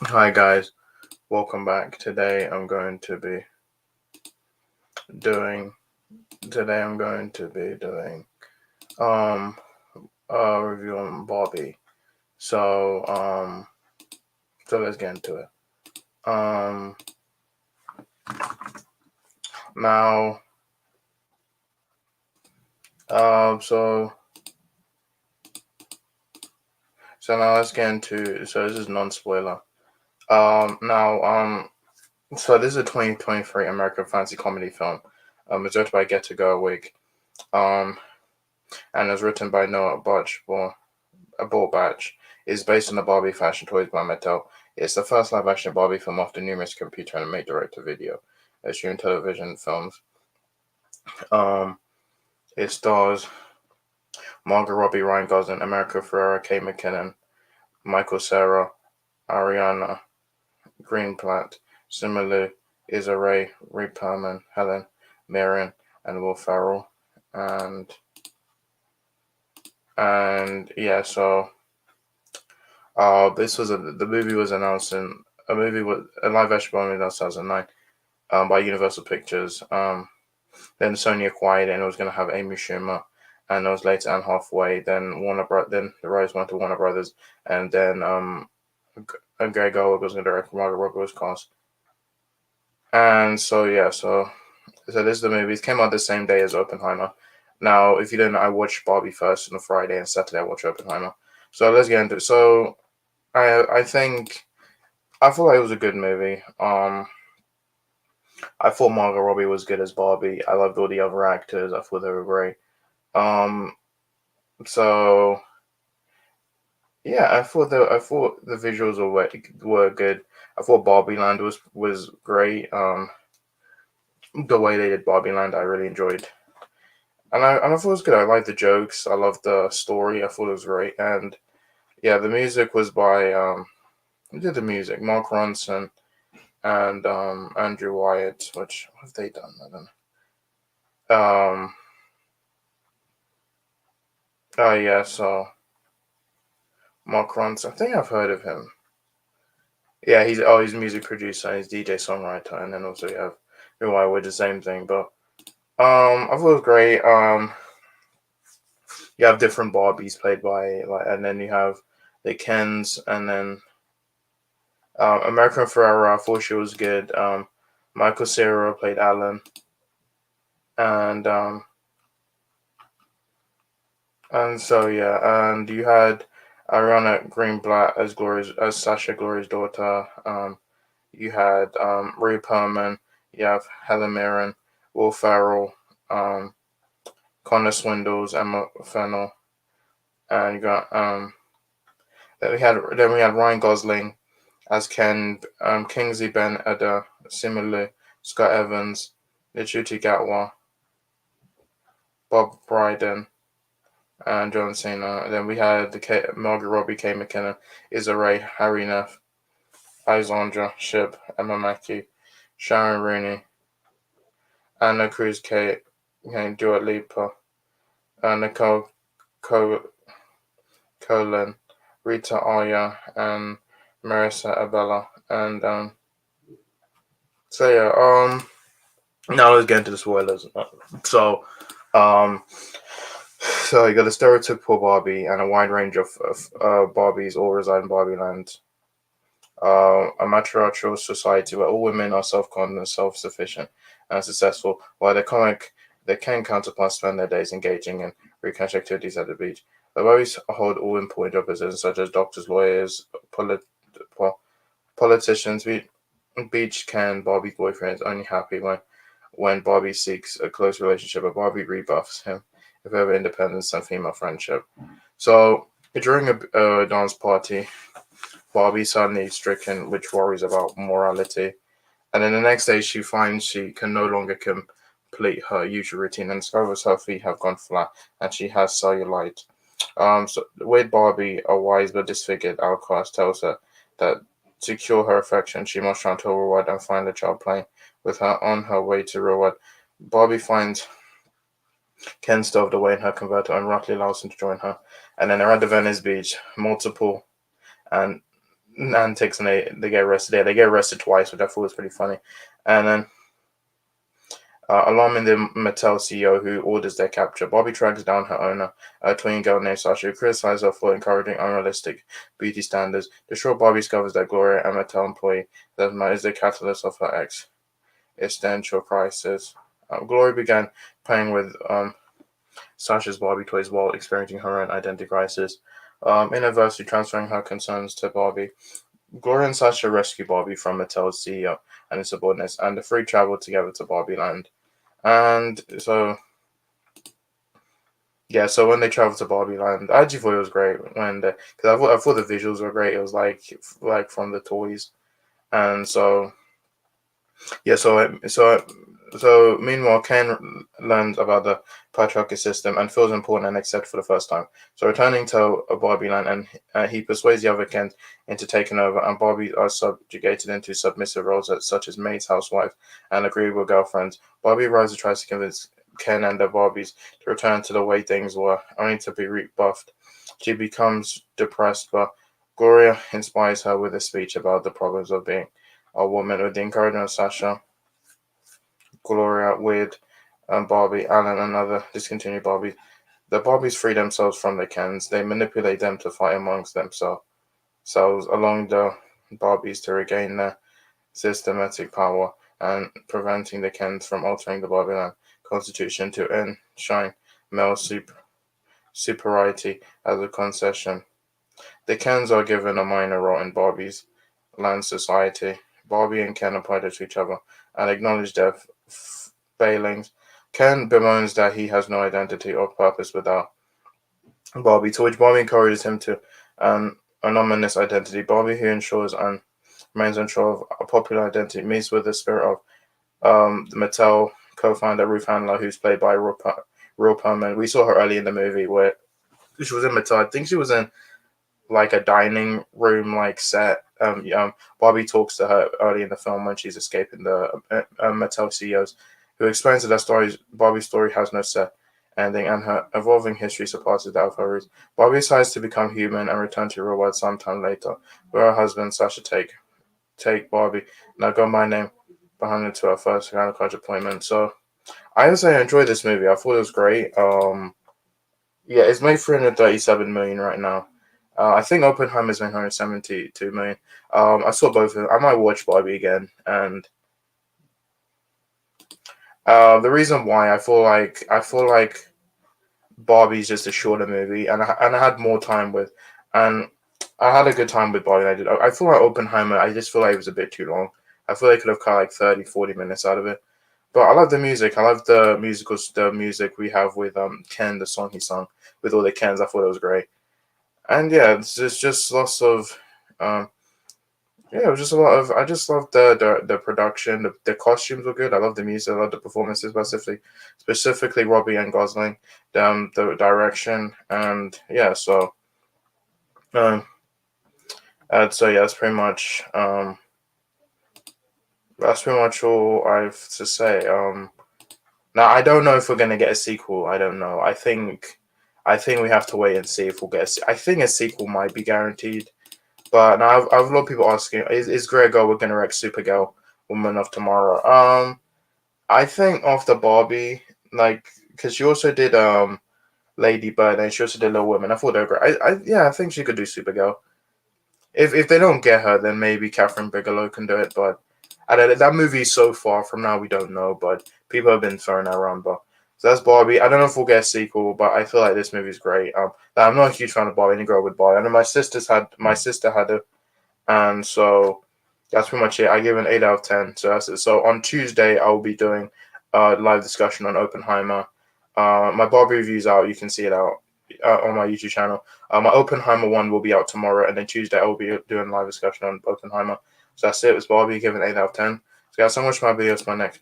Hi guys, welcome back. Doing today I'm going to be doing um a review on Barbie. So so let's get into it. Um now um so now let's get into this is non-spoiler. Now so this is a 2023 American fantasy comedy film. It's directed by Get to Go Awake. Um and is written by Noah Batch is based on the Barbie fashion toys by Mattel. It's the first live-action Barbie film after numerous computer animated direct-to-video streaming television films. Um, it stars Margot Robbie, Ryan Gosling, America Ferrera, Kate McKinnon, Michael Cera, Ariana Greenblatt, similarly Issa Rae, Ray Perlman, Helen Mirren, and Will Ferrell. And yeah, so the movie was announced in a live action movie in 2009 by Universal Pictures. Then Sony acquired it and it was going to have Amy Schumer, and it was later Anne Hathaway. Then the rights went to Warner Brothers, and then Greg Gerwig was going to direct. Margot Robbie was cast, and so yeah, so this is the movie. It came out the same day as Oppenheimer. Now, if you don't know, I watched Barbie first on a Friday, and Saturday I watched Oppenheimer. So let's get into it. So I feel like it was a good movie. I thought Margot Robbie was good as Barbie. I loved all the other actors. I thought they were great. Um, so yeah, I thought the visuals were good. I thought Barbie Land was great. The way they did Barbie Land, I really enjoyed, and I thought it was good. I liked the jokes. I loved the story. I thought it was great, and yeah, the music was by who did the music? Mark Ronson and Andrew Wyatt. Which what have they done? I don't know. Oh yeah, so Mark Ronson. I think I've heard of him. Yeah, he's a music producer and he's DJ songwriter, and then also you have who I would the same thing. But I thought it was great. You have different Barbies played by and then you have the Kens, and then American Ferrera. I thought she was good. Michael Cera played Alan, and so yeah, and you had Ariana Greenblatt as Sasha Glory's daughter. You had Ray Perlman. You have Helen Mirren, Will Ferrell, um, Connor Swindles, Emma Fennell, and you got then we had Ryan Gosling as Ken, Kingsley Ben Eder, similarly Scott Evans, Nichuti Gatwa, Bob Bryden, and John Cena. And then we had Margot Robbie, Kay McKinnon, Issa Rae, Harry Neff, Alexandra Shipp, Emma Mackey, Sharon Rooney, Anna Cruz, Dua Lipa, Nicole Colin, Rita Aya, and Marissa Abella. And so yeah, now let's get into the spoilers. So um, so you got a stereotypical Barbie and a wide range of Barbies all reside in Barbie Land. A matriarchal society where all women are self-confident, self-sufficient, and successful, while their can counterparts spend their days engaging in recreational activities at the beach. The Barbies hold all important job positions such as doctors, lawyers, politicians. Beach can Barbie's boyfriend is only happy when Barbie seeks a close relationship, but Barbie rebuffs him if ever independence and female friendship. So during a dance party, Barbie suddenly is stricken with worries about morality, and then the next day she finds she can no longer complete her usual routine and discovers her feet have gone flat and she has cellulite. So with Barbie, a wise but disfigured outcast tells her that to cure her affection, she must run to Rewards and find the child playing with her on her way to Rewards. Barbie finds Ken stowed away in her converter and roughly allows him to join her. And then they're at the Venice beach. Multiple and antics, and they get arrested. They get arrested twice, which I thought was pretty funny. And then alarming the Mattel CEO, who orders their capture. Barbie tracks down her owner, a twin girl named Sasha, who criticizes her for encouraging unrealistic beauty standards. Distraught, Barbie discovers that Gloria, a Mattel employee, that is the catalyst of her existential crisis. Gloria began playing with Sasha's Barbie toys while experiencing her own identity crisis. Inadvertently transferring her concerns to Barbie. Gloria and Sasha rescue Barbie from Mattel's CEO and his subordinates, and the three travel together to Barbie Land. And so, yeah, so when they travel to Barbie Land, I actually thought it was great because I thought the visuals were great. It was like from the toys, and so yeah, so meanwhile, Ken learns about the patriarchy system and feels important and accepted for the first time. So returning to Barbie Land, and he persuades the other Kens into taking over, and Barbie are subjugated into submissive roles such as maid's, housewife, and agreeable girlfriends. Barbie rises tries to convince Ken and the Barbies to return to the way things were, only to be rebuffed. She becomes depressed, but Gloria inspires her with a speech about the problems of being a woman with the encouragement of Sasha, Gloria, Weird, and Barbie, Alan, and other discontinued Barbies. The Barbies free themselves from the Kens. They manipulate them to fight amongst themselves, allowing the Barbies to regain their systematic power and preventing the Kens from altering the Barbie constitution to enshrine male superiority as a concession. The Kens are given a minor role in Barbie's land society. Barbie and Ken apologize to each other and acknowledge their failings. Ken bemoans that he has no identity or purpose without Barbie, to which Barbie encourages him to an anonymous identity. Barbie, who remains unsure of a popular identity, meets with the spirit of the Mattel co-founder Ruth Handler, who's played by Real Perlman. We saw her early in the movie where she was in Mattel. I think she was in like a dining room like set. Barbie talks to her early in the film when she's escaping the Mattel CEOs, who explains that Barbie's story has no set ending, and her evolving history surpasses that of her roots. Barbie decides to become human and return to the real world sometime later, where her husband Sasha take Barbie, now go my name, behind her to her first gynecologist appointment. So I would say I enjoyed this movie. I thought it was great. Yeah, it's made 337 million right now. I think Oppenheimer's made 172 million. I saw both of them. I might watch Barbie again, and the reason why I feel like Barbie's just a shorter movie, and I had more time with, and I had a good time with Barbie. I did. I feel like Oppenheimer. I just feel like it was a bit too long. I feel like I could have cut like 30, 40 minutes out of it. But I love the music. I love the music we have with Ken, the song he sung with all the Kens. I thought it was great. And yeah, it's just lots of um, yeah, it was just a lot of. I just loved the production. The costumes were good. I love the music. I love the performances, specifically Robbie and Gosling. The direction, and yeah, um, so yeah, that's pretty much all I have to say. Now I don't know if we're gonna get a sequel. I don't know. I think we have to wait and see if we'll get. I think a sequel might be guaranteed. But now I've a lot of people asking, is Grego we're gonna wreck Supergirl, Woman of Tomorrow? I think after Barbie, like, because she also did Lady Bird and she also did Little Women. I thought they were great. Yeah, I think she could do Supergirl. If they don't get her, then maybe Catherine Bigelow can do it. But I don't know, that movie is so far from now, we don't know. But people have been throwing that around. But so that's Barbie. I don't know if we'll get a sequel, but I feel like this movie is great. I'm not a huge fan of Barbie. Any girl would buy. I know my sister had a and so that's pretty much it. I give it an 8 out of 10. So that's it. So on Tuesday, I will be doing a live discussion on Oppenheimer. My Barbie review's out. You can see it out on my YouTube channel. My Oppenheimer one will be out tomorrow. And then Tuesday, I will be doing a live discussion on Oppenheimer. So that's it. It was Barbie. Give it an 8 out of 10. So guys, so much for my videos. My next.